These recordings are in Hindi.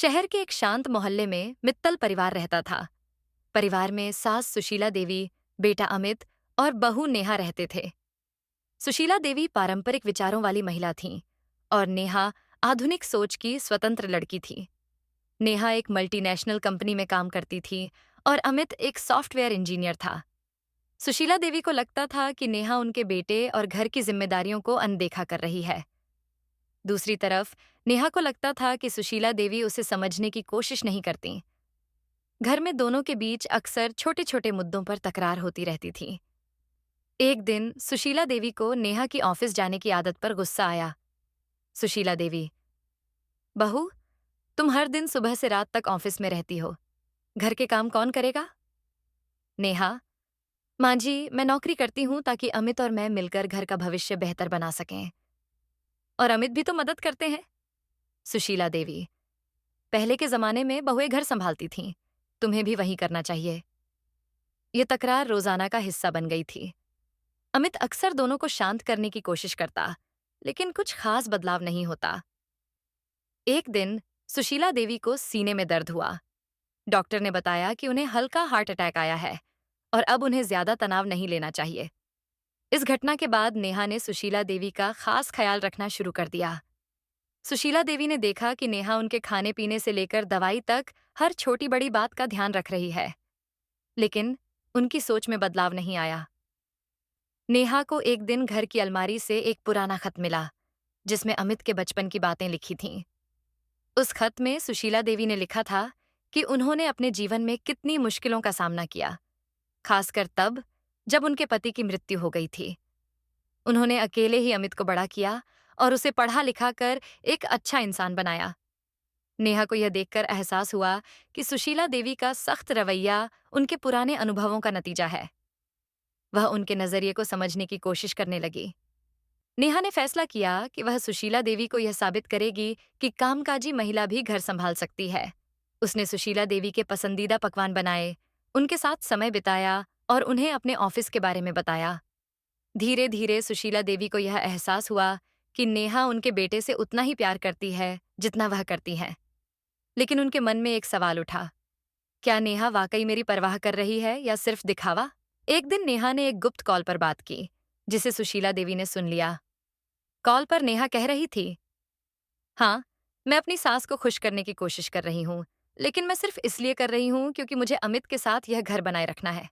शहर के एक शांत मोहल्ले में मित्तल परिवार रहता था। परिवार में सास सुशीला देवी, बेटा अमित और बहू नेहा रहते थे। सुशीला देवी पारंपरिक विचारों वाली महिला थीं और नेहा आधुनिक सोच की स्वतंत्र लड़की थी। नेहा एक मल्टीनेशनल कंपनी में काम करती थी और अमित एक सॉफ्टवेयर इंजीनियर था। सुशीला देवी को लगता था कि नेहा उनके बेटे और घर की जिम्मेदारियों को अनदेखा कर रही है। दूसरी तरफ नेहा को लगता था कि सुशीला देवी उसे समझने की कोशिश नहीं करती। घर में दोनों के बीच अक्सर छोटे छोटे मुद्दों पर तकरार होती रहती थी। एक दिन सुशीला देवी को नेहा की ऑफिस जाने की आदत पर गुस्सा आया। सुशीला देवी: बहू, तुम हर दिन सुबह से रात तक ऑफिस में रहती हो, घर के काम कौन करेगा? नेहा: माँ जी, मैं नौकरी करती हूँ ताकि अमित और मैं मिलकर घर का भविष्य बेहतर बना सकें। और अमित भी तो मदद करते हैं। सुशीला देवी: पहले के जमाने में बहुएं घर संभालती थीं, तुम्हें भी वही करना चाहिए। ये तकरार रोजाना का हिस्सा बन गई थी। अमित अक्सर दोनों को शांत करने की कोशिश करता, लेकिन कुछ खास बदलाव नहीं होता। एक दिन सुशीला देवी को सीने में दर्द हुआ। डॉक्टर ने बताया कि उन्हें हल्का हार्ट अटैक आया है और अब उन्हें ज्यादा तनाव नहीं लेना चाहिए। इस घटना के बाद नेहा ने सुशीला देवी का खास ख्याल रखना शुरू कर दिया। सुशीला देवी ने देखा कि नेहा उनके खाने पीने से लेकर दवाई तक हर छोटी बड़ी बात का ध्यान रख रही है, लेकिन उनकी सोच में बदलाव नहीं आया। नेहा को एक दिन घर की अलमारी से एक पुराना खत मिला, जिसमें अमित के बचपन की बातें लिखी थीं। उस खत में सुशीला देवी ने लिखा था कि उन्होंने अपने जीवन में कितनी मुश्किलों का सामना किया, खासकर तब जब उनके पति की मृत्यु हो गई थी। उन्होंने अकेले ही अमित को बड़ा किया और उसे पढ़ा लिखा कर एक अच्छा इंसान बनाया। नेहा को यह देखकर एहसास हुआ कि सुशीला देवी का सख्त रवैया उनके पुराने अनुभवों का नतीजा है। वह उनके नजरिए को समझने की कोशिश करने लगी। नेहा ने फैसला किया कि वह सुशीला देवी को यह साबित करेगी कि कामकाजी महिला भी घर संभाल सकती है। उसने सुशीला देवी के पसंदीदा पकवान बनाए, उनके साथ समय बिताया और उन्हें अपने ऑफिस के बारे में बताया। धीरे धीरे सुशीला देवी को यह एहसास हुआ कि नेहा उनके बेटे से उतना ही प्यार करती है जितना वह करती है। लेकिन उनके मन में एक सवाल उठा, क्या नेहा वाकई मेरी परवाह कर रही है या सिर्फ दिखावा? एक दिन नेहा ने एक गुप्त कॉल पर बात की, जिसे सुशीला देवी ने सुन लिया। कॉल पर नेहा कह रही थी, हाँ, मैं अपनी सास को खुश करने की कोशिश कर रही हूँ, लेकिन मैं सिर्फ इसलिए कर रही हूँ क्योंकि मुझे अमित के साथ यह घर बनाए रखना है।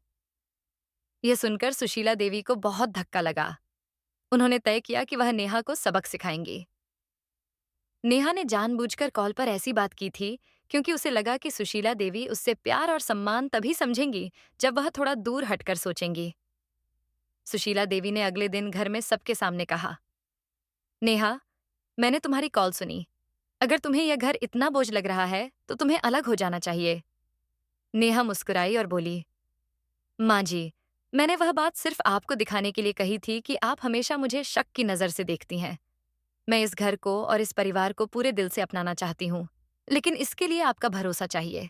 यह सुनकर सुशीला देवी को बहुत धक्का लगा। उन्होंने तय किया कि वह नेहा को सबक सिखाएंगी। नेहा ने जानबूझकर कॉल पर ऐसी बात की थी क्योंकि उसे लगा कि सुशीला देवी उससे प्यार और सम्मान तभी समझेंगी जब वह थोड़ा दूर हटकर सोचेंगी। सुशीला देवी ने अगले दिन घर में सबके सामने कहा, नेहा, मैंने तुम्हारी कॉल सुनी। अगर तुम्हें यह घर इतना बोझ लग रहा है तो तुम्हें अलग हो जाना चाहिए। नेहा मुस्कुराई और बोली, माँ जी, मैंने वह बात सिर्फ आपको दिखाने के लिए कही थी कि आप हमेशा मुझे शक की नजर से देखती हैं। मैं इस घर को और इस परिवार को पूरे दिल से अपनाना चाहती हूँ, लेकिन इसके लिए आपका भरोसा चाहिए।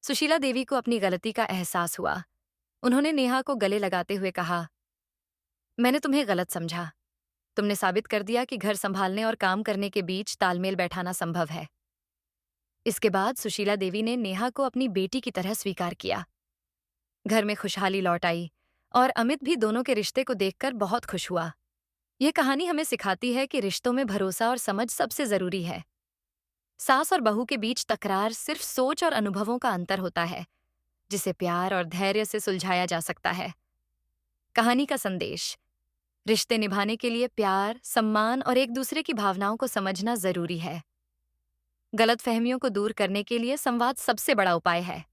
सुशीला देवी को अपनी गलती का एहसास हुआ। उन्होंने नेहा को गले लगाते हुए कहा, मैंने तुम्हें गलत समझा। तुमने साबित कर दिया कि घर संभालने और काम करने के बीच तालमेल बैठाना संभव है। इसके बाद सुशीला देवी ने नेहा को अपनी बेटी की तरह स्वीकार किया। घर में खुशहाली लौट आई और अमित भी दोनों के रिश्ते को देखकर बहुत खुश हुआ। यह कहानी हमें सिखाती है कि रिश्तों में भरोसा और समझ सबसे जरूरी है। सास और बहू के बीच तकरार सिर्फ सोच और अनुभवों का अंतर होता है, जिसे प्यार और धैर्य से सुलझाया जा सकता है। कहानी का संदेश: रिश्ते निभाने के लिए प्यार, सम्मान और एक दूसरे की भावनाओं को समझना जरूरी है। गलतफहमियों को दूर करने के लिए संवाद सबसे बड़ा उपाय है।